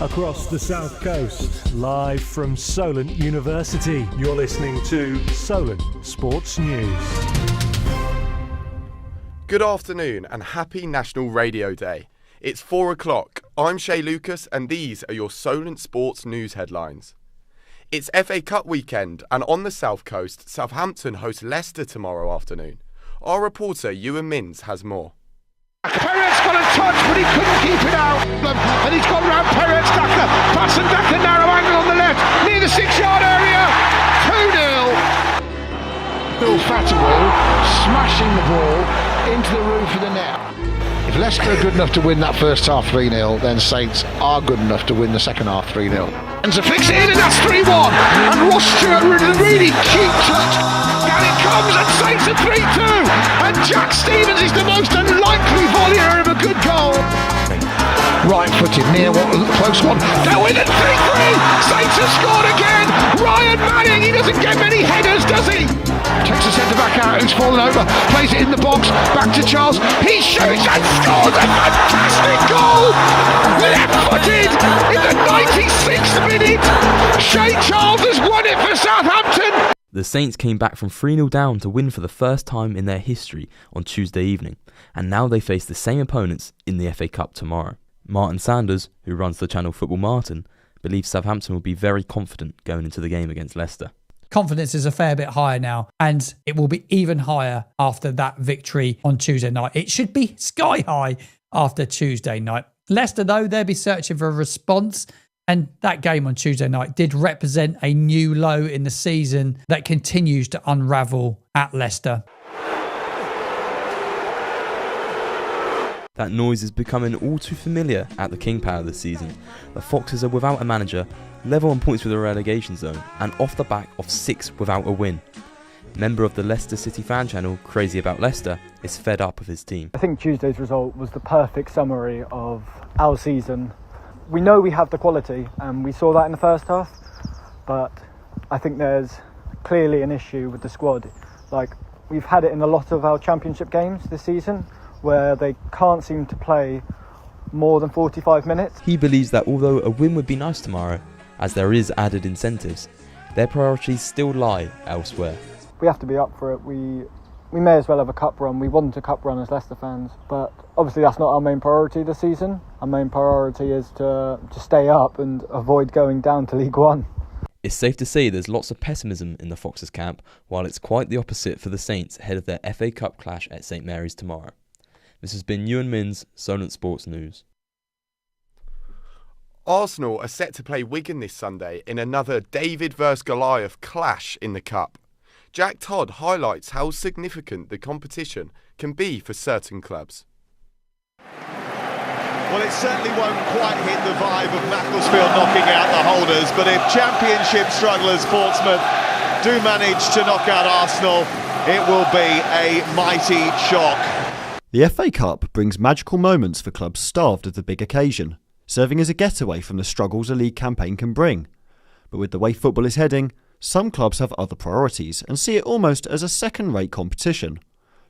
Across the South Coast, live from Solent University, you're listening to Solent Sports News. Good afternoon and happy National Radio Day. It's 4 o'clock. I'm Shay Lucas and these are your Solent Sports News headlines. It's FA Cup weekend and on the South Coast, Southampton host Leicester tomorrow afternoon. Our reporter Ewan Minns has more. Perez got a touch, but he couldn't keep it out. And he's gone round Perez, Daka. Pass and Daka, narrow angle on the left, near the 6-yard area. 2-0. Bill Fatterwell smashing the ball into the roof of the net. If Leicester are good enough to win that first half 3-0, then Saints are good enough to win the second half 3-0. And to fix it in, and that's 3-1. And Ross Stewart with a really cute touch. Down it comes, and Saints are 3-2. And Jack Stevens is the most unlikely volleyer of a good goal. Right-footed, near one, close one. They'll win at 3-3. Saints have scored again. Ryan Manning, he doesn't get many headers, does he? Takes the centre-back out, who's fallen over. Plays it in the box, back to Charles. He shoots and scores a fantastic goal. Left-footed in the 96th minute. Shea Charles has won it for Southampton. The Saints came back from 3-0 down to win for the first time in their history on Tuesday evening, and now they face the same opponents in the FA Cup tomorrow. Martin Sanders, who runs the channel Football Martin, believes Southampton will be very confident going into the game against Leicester. Confidence is a fair bit higher now, and it will be even higher after that victory on Tuesday night. It should be sky high after Tuesday night. Leicester, though, they'll be searching for a response, and that game on Tuesday night did represent a new low in the season that continues to unravel at Leicester. That noise is becoming all too familiar at the King Power this season. The Foxes are without a manager, level on points with the relegation zone, and off the back of 6 without a win. Member of the Leicester City fan channel, Crazy About Leicester, is fed up of his team. I think Tuesday's result was the perfect summary of our season. We know we have the quality, and we saw that in the first half, but I think there's clearly an issue with the squad. Like, we've had it in a lot of our championship games this season, where they can't seem to play more than 45 minutes. He believes that although a win would be nice tomorrow, as there is added incentives, their priorities still lie elsewhere. We have to be up for it. We may as well have a cup run. We want a cup run as Leicester fans, but obviously that's not our main priority this season. Our main priority is to stay up and avoid going down to League One. It's safe to say there's lots of pessimism in the Foxes camp, while it's quite the opposite for the Saints ahead of their FA Cup clash at St Mary's tomorrow. This has been Ewan Minns, Solent Sports News. Arsenal are set to play Wigan this Sunday in another David vs Goliath clash in the Cup. Jack Todd highlights how significant the competition can be for certain clubs. Well, it certainly won't quite hit the vibe of Macclesfield knocking out the holders, but if Championship strugglers Portsmouth do manage to knock out Arsenal, it will be a mighty shock. The FA Cup brings magical moments for clubs starved of the big occasion, serving as a getaway from the struggles a league campaign can bring. But with the way football is heading, some clubs have other priorities and see it almost as a second-rate competition.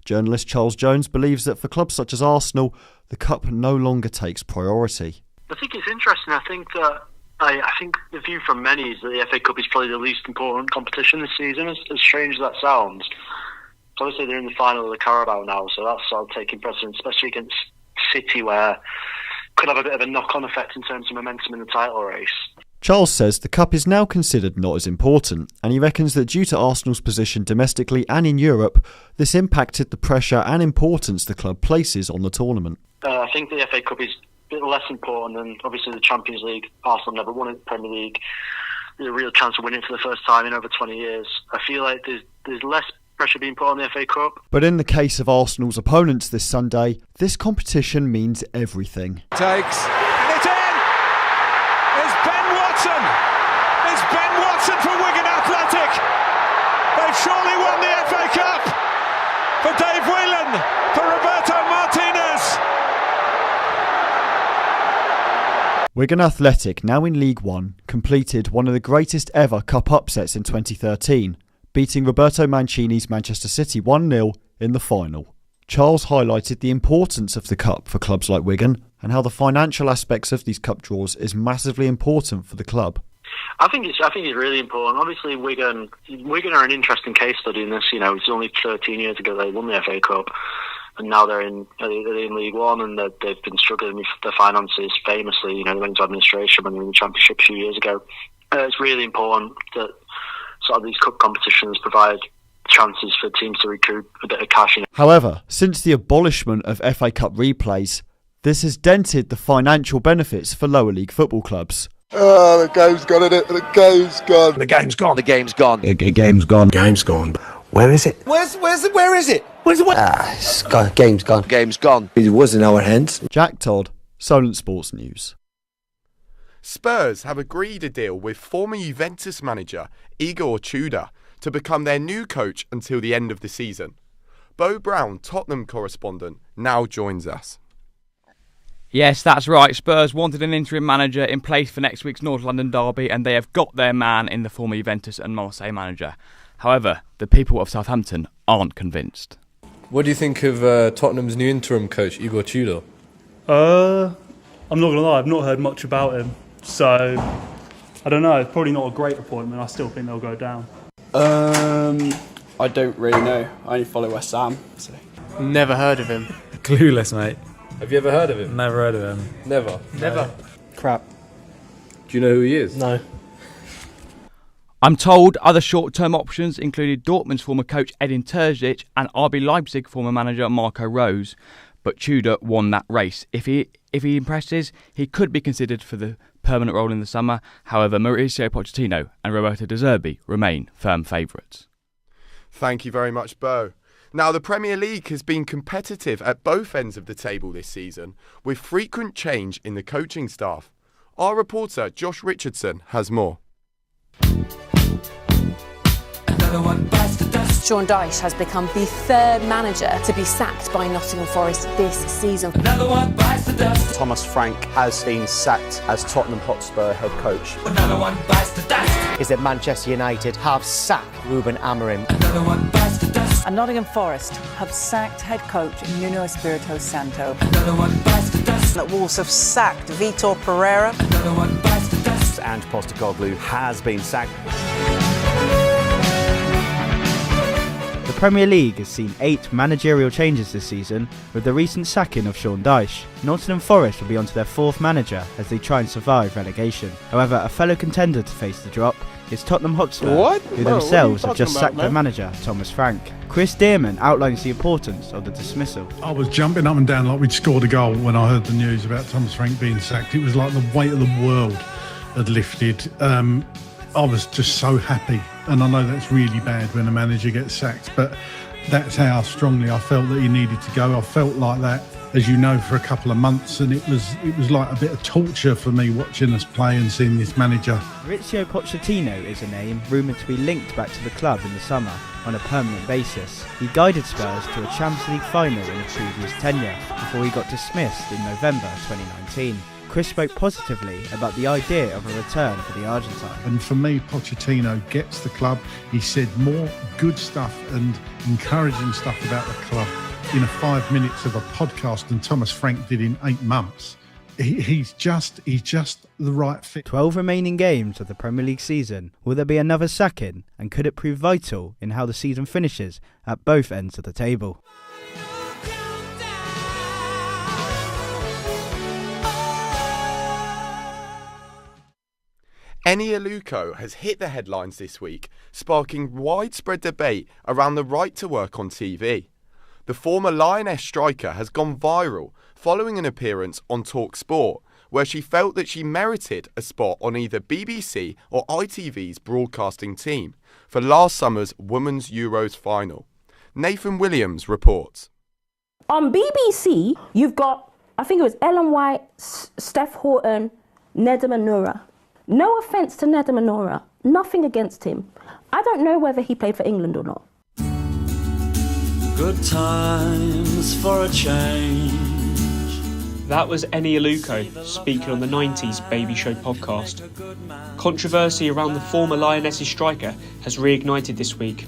Journalist Charles Jones believes that for clubs such as Arsenal, the Cup no longer takes priority. I think it's interesting. I think the view from many is that the FA Cup is probably the least important competition this season, as strange as that sounds. Obviously they're in the final of the Carabao now, so that's sort of taking precedence, especially against City, where could have a bit of a knock-on effect in terms of momentum in the title race. Charles says the Cup is now considered not as important, and he reckons that due to Arsenal's position domestically and in Europe, this impacted the pressure and importance the club places on the tournament. I think the FA Cup is a bit less important than obviously the Champions League. Arsenal never won it, the Premier League. There's a real chance of winning it for the first time in over 20 years. I feel like there's less pressure being put on the FA Cup. But in the case of Arsenal's opponents this Sunday, this competition means everything. Takes, and it's in! It's Ben Watson! It's Ben Watson for Wigan Athletic! They've surely won the FA Cup! For Dave Whelan, for Roberto Martinez! Wigan Athletic, now in League One, completed one of the greatest ever cup upsets in 2013, beating Roberto Mancini's Manchester City 1-0 in the final. Charles highlighted the importance of the Cup for clubs like Wigan and how the financial aspects of these cup draws is massively important for the club. I think it's really important. Obviously, Wigan are an interesting case study in this. You know, it's only 13 years ago they won the FA Cup, and now they're in League One, and they've been struggling with their finances famously. You know, they went into administration when they were in the Championship a few years ago. It's really important that sort of these cup competitions provide chances for teams to recoup a bit of cash. However, since the abolishment of FA Cup replays, this has dented the financial benefits for lower league football clubs. Oh, the game's gone, isn't it? The game's gone. The game's gone. The game's gone. The game's gone. Game's gone. Where is it? Where is it? Where's it? It's gone. Game's gone. Game's gone. It was in our hands. Jack Todd, Solent Sports News. Spurs have agreed a deal with former Juventus manager Igor Tudor to become their new coach until the end of the season. Bo Brown, Tottenham correspondent, now joins us. Yes, that's right. Spurs wanted an interim manager in place for next week's North London derby, and they have got their man in the former Juventus and Marseille manager. However, the people of Southampton aren't convinced. What do you think of Tottenham's new interim coach, Igor Tudor? I'm not going to lie, I've not heard much about him. So, I don't know, it's probably not a great appointment. I still think they'll go down. I don't really know. I only follow West Ham. So. Never heard of him. Clueless, mate. Have you ever heard of him? Never heard of him. Never? Never. Crap. Do you know who he is? No. I'm told other short-term options included Dortmund's former coach Edin Terzic and RB Leipzig former manager Marco Rose, but Tudor won that race. If he impresses, he could be considered for the permanent role in the summer. However, Mauricio Pochettino and Roberto De Zerbi remain firm favourites. Thank you very much, Bo. Now, the Premier League has been competitive at both ends of the table this season, with frequent change in the coaching staff. Our reporter, Josh Richardson, has more. Sean Dyche has become the third manager to be sacked by Nottingham Forest this season. Thomas Frank has been sacked as Tottenham Hotspur head coach. Is that Manchester United have sacked Ruben Amorim. And Nottingham Forest have sacked head coach Nuno Espirito Santo. That Wolves have sacked Vitor Pereira. And Postecoglou has been sacked. The Premier League has seen 8 managerial changes this season, with the recent sacking of Sean Dyche. Nottingham Forest will be onto their 4th manager as they try and survive relegation. However, a fellow contender to face the drop is Tottenham Hotspur, who themselves have just sacked their manager, Thomas Frank. Chris Dearman outlines the importance of the dismissal. I was jumping up and down like we'd scored a goal when I heard the news about Thomas Frank being sacked. It was like the weight of the world had lifted. I was just so happy, and I know that's really bad when a manager gets sacked, but that's how strongly I felt that he needed to go. I felt like that, as you know, for a couple of months, and it was like a bit of torture for me watching us play and seeing this manager. Mauricio Pochettino is a name rumoured to be linked back to the club in the summer on a permanent basis. He guided Spurs to a Champions League final in his previous tenure before he got dismissed in November 2019. Chris spoke positively about the idea of a return for the Argentine. And for me, Pochettino gets the club. He said more good stuff and encouraging stuff about the club in 5 minutes of a podcast than Thomas Frank did in 8 months. He's just the right fit. 12 remaining games of the Premier League season. Will there be another sacking, and could it prove vital in how the season finishes at both ends of the table? Eni Aluko has hit the headlines this week, sparking widespread debate around the right to work on TV. The former Lioness striker has gone viral following an appearance on talkSPORT, where she felt that she merited a spot on either BBC or ITV's broadcasting team for last summer's Women's Euros final. Nathan Williams reports. On BBC, you've got, I think it was Ellen White, Steph Horton, Nedum Manura. No offence to Nedum Manura, nothing against him. I don't know whether he played for England or not. Good times for a change. That was Eni Aluko speaking on the 90s Baby Show podcast. Controversy around the former Lionesses striker has reignited this week,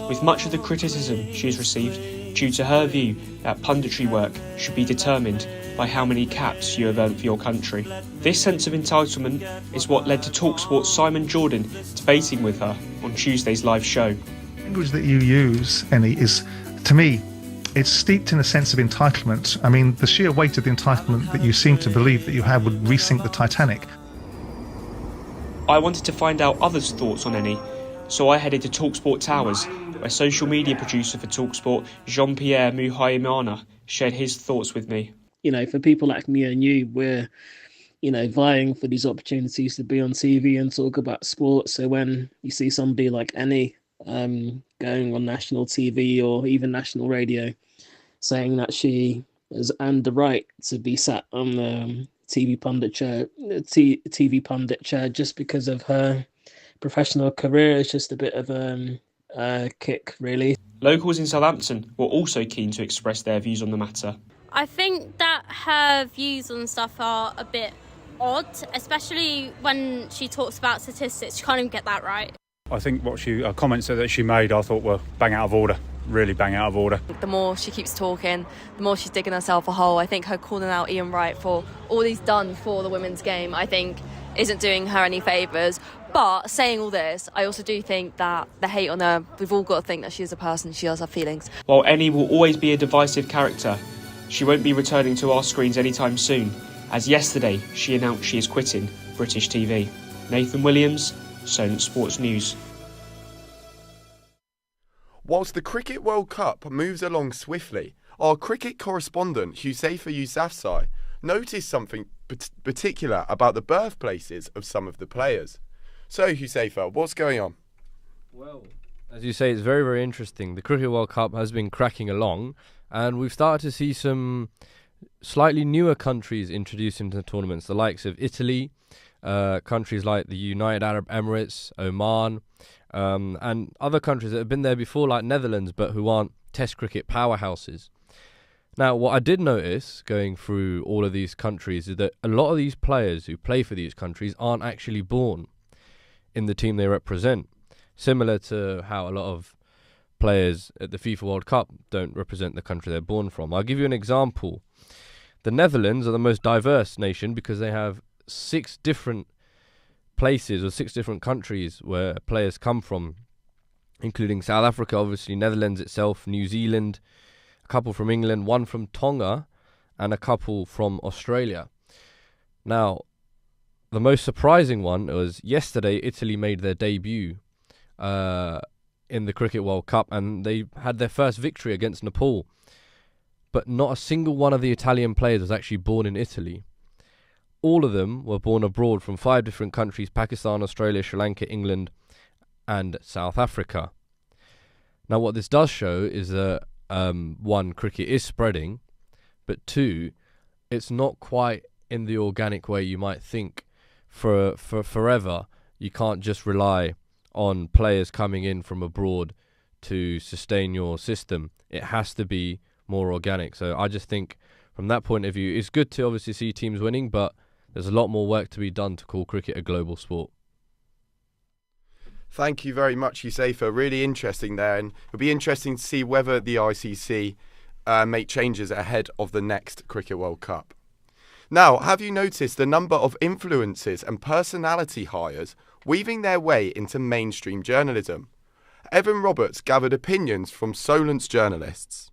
with much of the criticism she has received due to her view that punditry work should be determined by how many caps you have earned for your country. This sense of entitlement is what led to TalkSport's Simon Jordan debating with her on Tuesday's live show. The language that you use, Annie, is, to me, it's steeped in a sense of entitlement. I mean, the sheer weight of the entitlement that you seem to believe that you have would resink the Titanic. I wanted to find out others' thoughts on Annie, so I headed to TalkSport Towers, where social media producer for TalkSport, Jean-Pierre Muhaimana, shared his thoughts with me. You know, for people like me and you, we're, vying for these opportunities to be on TV and talk about sport. So when you see somebody like Annie going on national TV or even national radio, saying that she has earned the right to be sat on the TV pundit chair just because of her professional career, is just a bit of a kick, really. Locals in Southampton were also keen to express their views on the matter. I think that her views on stuff are a bit odd, especially when she talks about statistics. She can't even get that right. I think what comments that she made, I thought were bang out of order, really bang out of order. The more she keeps talking, the more she's digging herself a hole. I think her calling out Ian Wright for all he's done for the women's game, I think, isn't doing her any favours. But saying all this, I also do think that the hate on her, we've all got to think that she is a person, she does have feelings. While Annie will always be a divisive character, she won't be returning to our screens anytime soon, as yesterday she announced she is quitting British TV. Nathan Williams, Solent Sports News. Whilst the Cricket World Cup moves along swiftly, our cricket correspondent Huzaifa Yousafzai noticed something particular about the birthplaces of some of the players. So Huzaifa, what's going on? Well, as you say, it's very, very interesting. The Cricket World Cup has been cracking along, and we've started to see some slightly newer countries introduced into the tournaments, the likes of Italy, countries like the United Arab Emirates, Oman, and other countries that have been there before, like Netherlands, but who aren't Test cricket powerhouses. Now, what I did notice going through all of these countries is that a lot of these players who play for these countries aren't actually born in the team they represent, similar to how a lot of players at the FIFA World Cup don't represent the country they're born from. I'll give you an example. The Netherlands are the most diverse nation because they have 6 different places or 6 different countries where players come from, including South Africa, obviously, Netherlands itself, New Zealand, a couple from England, 1 from Tonga, and a couple from Australia. Now, the most surprising one was yesterday, Italy made their debut in the Cricket World Cup, and they had their first victory against Nepal. But not a single one of the Italian players was actually born in Italy. All of them were born abroad from 5 different countries: Pakistan, Australia, Sri Lanka, England, and South Africa. Now, what this does show is that, 1, cricket is spreading, but 2, it's not quite in the organic way you might think. For forever, you can't just rely on players coming in from abroad to sustain your system. It has to be more organic. So I just think from that point of view, it's good to obviously see teams winning, but there's a lot more work to be done to call cricket a global sport. Thank you very much, Huzaifa. Really interesting there, and it'll be interesting to see whether the ICC make changes ahead of the next Cricket World Cup. Now, have you noticed the number of influencers and personality hires weaving their way into mainstream journalism? Evan Roberts gathered opinions from Solent's journalists.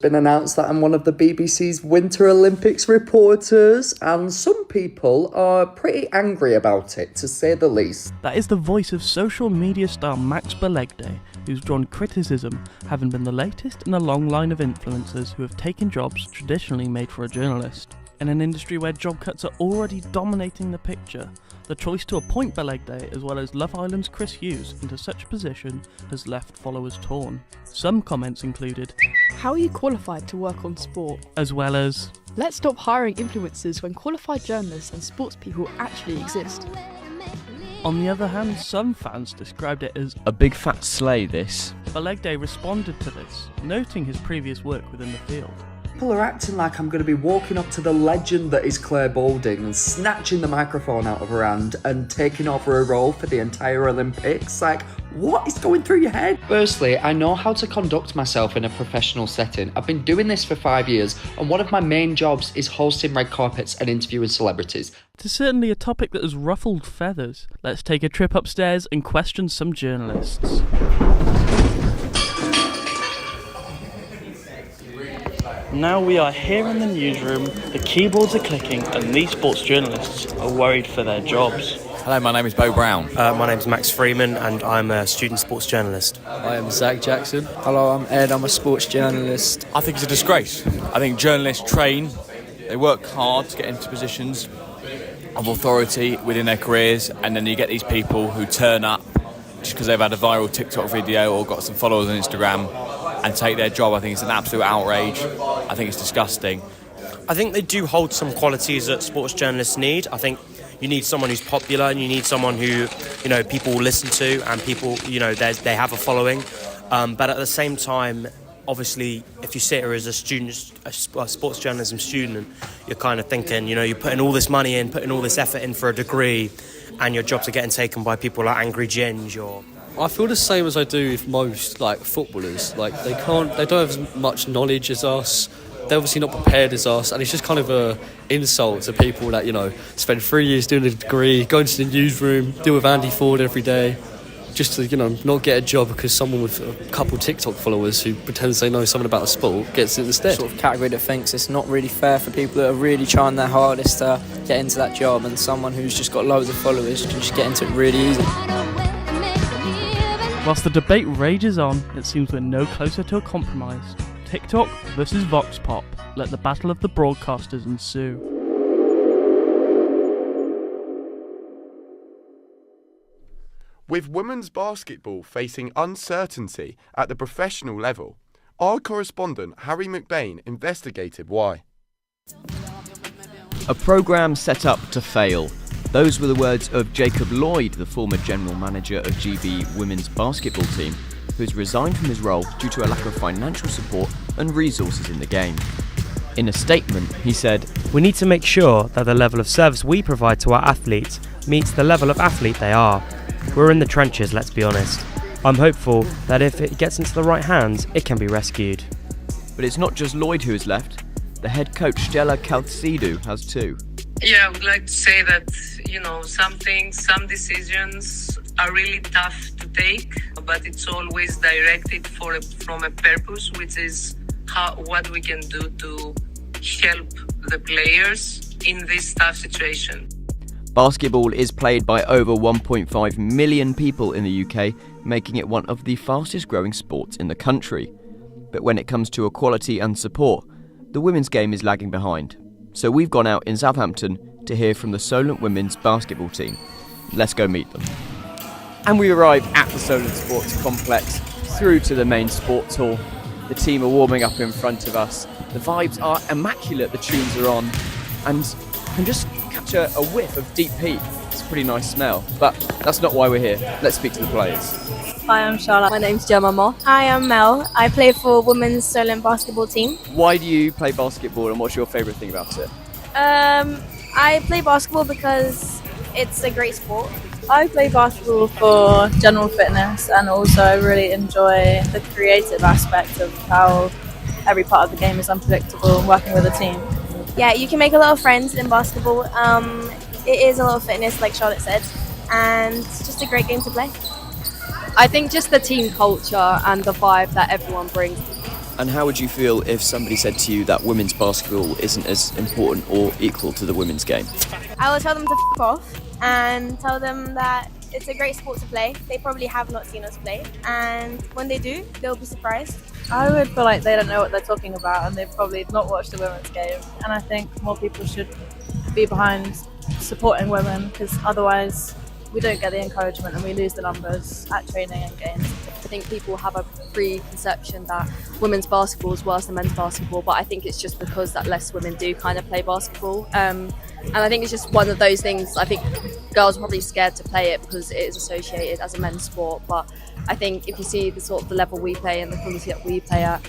Been announced that I'm one of the BBC's Winter Olympics reporters, and some people are pretty angry about it, to say the least. That is the voice of social media star Max Belegday, who's drawn criticism, having been the latest in a long line of influencers who have taken jobs traditionally made for a journalist. In an industry where job cuts are already dominating the picture, the choice to appoint Belegday, as well as Love Island's Chris Hughes, into such a position has left followers torn. Some comments included, "How are you qualified to work on sport?" as well as, "Let's stop hiring influencers when qualified journalists and sports people actually exist." On the other hand, some fans described it as a big fat sleigh, this. Belegday responded to this, noting his previous work within the field. People are acting like I'm going to be walking up to the legend that is Claire Balding and snatching the microphone out of her hand and taking over her role for the entire Olympics. Like, what is going through your head? Firstly, I know how to conduct myself in a professional setting. I've been doing this for 5 years, and one of my main jobs is hosting red carpets and interviewing celebrities. It is certainly a topic that has ruffled feathers. Let's take a trip upstairs and question some journalists. Now we are here in the newsroom, the keyboards are clicking and these sports journalists are worried for their jobs. Hello, my name is Bo Brown. My name's Max Freeman and I'm a student sports journalist. I am Zach Jackson. Hello, I'm Ed, I'm a sports journalist. I think it's a disgrace. I think journalists train, they work hard to get into positions of authority within their careers, and then you get these people who turn up just because they've had a viral TikTok video or got some followers on Instagram and take their job. I think it's an absolute outrage. I think it's disgusting. I think they do hold some qualities that sports journalists need. I think you need someone who's popular and you need someone who, people will listen to and people, they have a following. But at the same time, obviously, if you sit here as a student, a sports journalism student, you're kind of thinking, you're putting all this money in, putting all this effort in for a degree, and your jobs are getting taken by people like Angry Ginge or... I feel the same as I do with most footballers. They don't have as much knowledge as us. They're obviously not prepared as us, and it's just kind of a insult to people that spend 3 years doing a degree, going to the newsroom, deal with Andy Ford every day, just to not get a job because someone with a couple TikTok followers who pretends they know something about the sport gets it instead. Sort of category that thinks it's not really fair for people that are really trying their hardest to get into that job, and someone who's just got loads of followers can just get into it really easy. Whilst the debate rages on, it seems we're no closer to a compromise. TikTok versus Vox Pop. Let the battle of the broadcasters ensue. With women's basketball facing uncertainty at the professional level, our correspondent Harry McBain investigated why. A programme set up to fail. Those were the words of Jacob Lloyd, the former general manager of GB women's basketball team, who has resigned from his role due to a lack of financial support and resources in the game. In a statement, he said, "We need to make sure that the level of service we provide to our athletes meets the level of athlete they are. We're in the trenches, let's be honest. I'm hopeful that if it gets into the right hands, it can be rescued." But it's not just Lloyd who has left. The head coach Stella Calcidu has too. Yeah, I would like to say that, some decisions are really tough to take, but it's always directed from a purpose, which is what we can do to help the players in this tough situation. Basketball is played by over 1.5 million people in the UK, making it one of the fastest growing sports in the country. But when it comes to equality and support, the women's game is lagging behind. So we've gone out in Southampton to hear from the Solent women's basketball team. Let's go meet them. And we arrive at the Solent Sports complex, through to the main sports hall. The team are warming up in front of us. The vibes are immaculate, the tunes are on, and I can just catch a whiff of deep heat. It's a pretty nice smell, but that's not why we're here. Let's speak to the players. Hi, I'm Charlotte. My name's Gemma Moore. Hi, I'm Mel. I play for women's Solent basketball team. Why do you play basketball, and what's your favourite thing about it? I play basketball because it's a great sport. I play basketball for general fitness, and also I really enjoy the creative aspect of how every part of the game is unpredictable and working with a team. Yeah, you can make a lot of friends in basketball. It is a lot of fitness, like Charlotte said, and it's just a great game to play. I think just the team culture and the vibe that everyone brings. And how would you feel if somebody said to you that women's basketball isn't as important or equal to the women's game? I will tell them to f*** off and tell them that it's a great sport to play. They probably have not seen us play, and when they do, they'll be surprised. I would feel like they don't know what they're talking about, and they've probably not watched the women's game. And I think more people should be behind supporting women, because otherwise we don't get the encouragement and we lose the numbers at training and games. I think people have a preconception that women's basketball is worse than men's basketball, but I think it's just because that less women do kind of play basketball. And I think it's just one of those things. I think girls are probably scared to play it because it is associated as a men's sport, but I think if you see the level we play and the quality that we play at,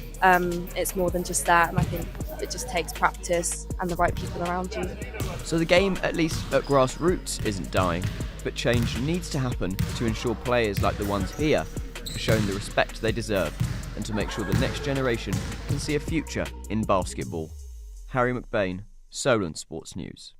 it's more than just that, and I think It just takes practice and the right people around you. So the game, at least at grassroots, isn't dying, but change needs to happen to ensure players like the ones here are shown the respect they deserve and to make sure the next generation can see a future in basketball. Harry McBain, Solent Sports News.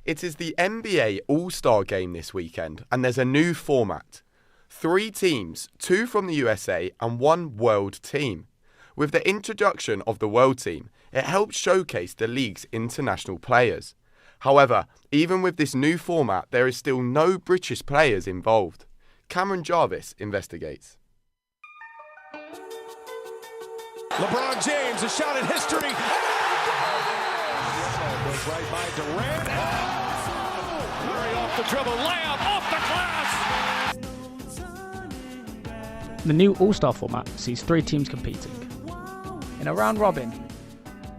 It is the NBA All-Star Game this weekend, and there's a new format. 3 teams, 2 from the USA and 1 world team. With the introduction of the world team, it helps showcase the league's international players. However, even with this new format, there is still no British players involved. Cameron Jarvis investigates. LeBron James, a shot at history. Goes right by Durant. Murray off the dribble, layup off the glass. The new All-Star format sees 3 teams competing in a round robin,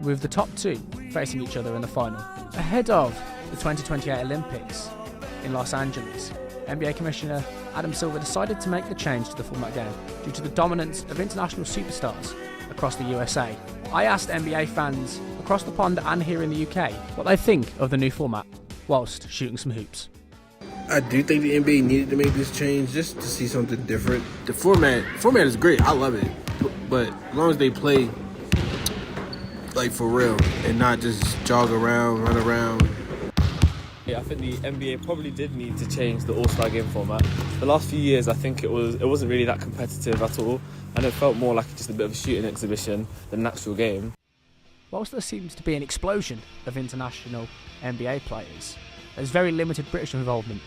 with the top 2 facing each other in the final. Ahead of the 2028 Olympics in Los Angeles, NBA Commissioner Adam Silver decided to make the change to the format game due to the dominance of international superstars across the USA. I asked NBA fans across the pond and here in the UK what they think of the new format, whilst shooting some hoops. I do think the NBA needed to make this change just to see something different. The format is great. I love it. But as long as they play like for real and not just jog around, run around. Yeah, I think the NBA probably did need to change the All-Star game format. The last few years, I think it wasn't really that competitive at all, and it felt more like just a bit of a shooting exhibition than an actual game. Whilst there seems to be an explosion of international NBA players, there's very limited British involvement,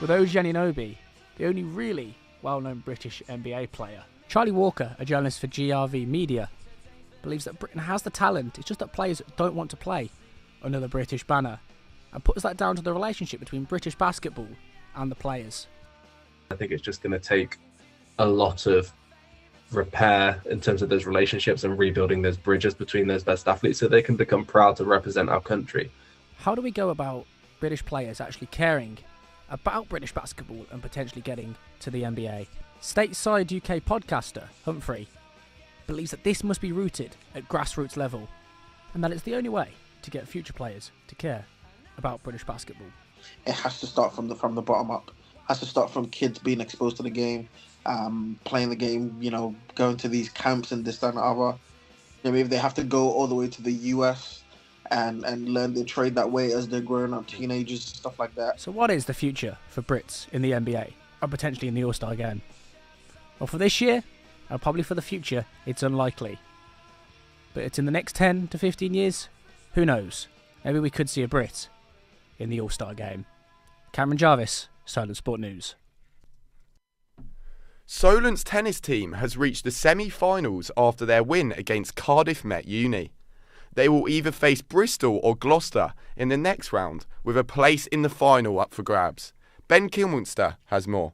with OG Anunoby the only really well-known British NBA player. Charlie Walker, a journalist for GRV Media, believes that Britain has the talent, it's just that players don't want to play under the British banner, and puts that down to the relationship between British basketball and the players. I think it's just going to take a lot of repair in terms of those relationships and rebuilding those bridges between those best athletes so they can become proud to represent our country. How do we go about British players actually caring about British basketball and potentially getting to the NBA? Stateside UK podcaster Humphrey believes that this must be rooted at grassroots level and that it's the only way to get future players to care about British basketball. It has to start from the bottom up. It has to start from kids being exposed to the game, playing the game, going to these camps and this, that and other. Maybe if they have to go all the way to the US and learn their trade that way as they're growing up, teenagers, stuff like that. So what is the future for Brits in the NBA and potentially in the All-Star game? Well, for this year, and probably for the future, it's unlikely. But it's in the next 10 to 15 years, who knows? Maybe we could see a Brit in the All-Star game. Cameron Jarvis, Solent Sport News. Solent's tennis team has reached the semi-finals after their win against Cardiff Met Uni. They will either face Bristol or Gloucester in the next round, with a place in the final up for grabs. Ben Kilminster has more.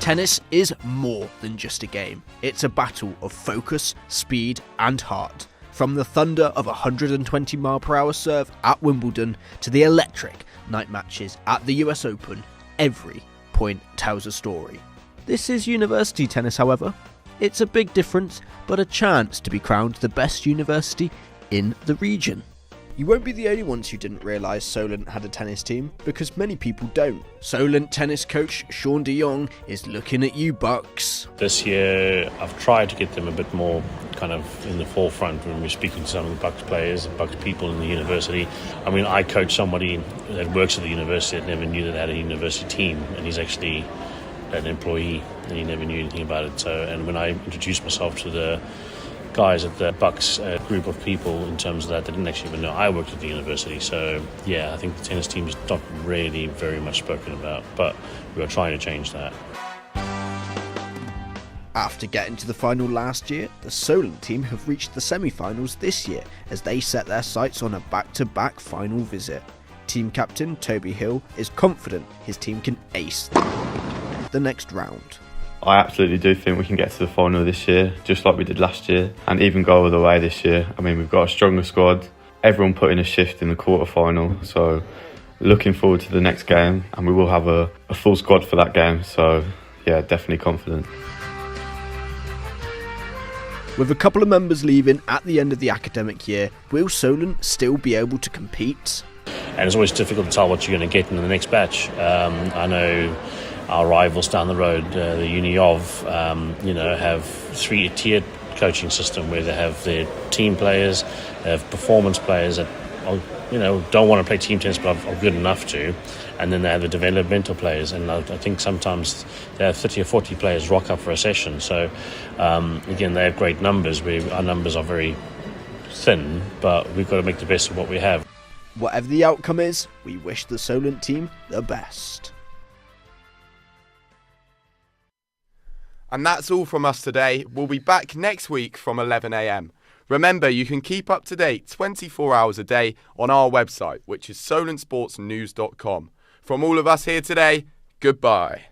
Tennis is more than just a game. It's a battle of focus, speed and heart. From the thunder of a 120-mile-per-hour serve at Wimbledon to the electric night matches at the US Open, every point tells a story. This is university tennis, however. It's a big difference, but a chance to be crowned the best university in the region. You won't be the only ones who didn't realise Solent had a tennis team, because many people don't. Solent tennis coach Sean de Jong is looking at you, Bucks. This year I've tried to get them a bit more kind of in the forefront when we're speaking to some of the Bucks players and Bucks people in the university. I mean, I coach somebody that works at the university that never knew that they had a university team, and he's actually an employee and he never knew anything about it. So, and when I introduced myself to the guys at the Bucks group of people in terms of that, they didn't actually even know I worked at the university. So yeah, I think the tennis team is not really very much spoken about, but we are trying to change that. After getting to the final last year, the Solent team have reached the semi-finals this year as they set their sights on a back-to-back final visit. Team captain Toby Hill is confident his team can ace the next round. I absolutely do think we can get to the final this year, just like we did last year, and even go all the way this year. I mean, we've got a stronger squad, everyone put in a shift in the quarter-final, so looking forward to the next game, and we will have a full squad for that game, so yeah, definitely confident. With a couple of members leaving at the end of the academic year, will Solent still be able to compete? And it's always difficult to tell what you're going to get in the next batch. I know our rivals down the road, the Uni of, have 3-tiered coaching system where they have their team players, they have performance players that don't want to play team tennis but are good enough to, and then they have the developmental players, and I think sometimes they have 30 or 40 players rock up for a session. So again, they have great numbers. Our numbers are very thin, but we've got to make the best of what we have. Whatever the outcome is, we wish the Solent team the best. And that's all from us today. We'll be back next week from 11 a.m. Remember, you can keep up to date 24 hours a day on our website, which is solentsportsnews.com. From all of us here today, goodbye.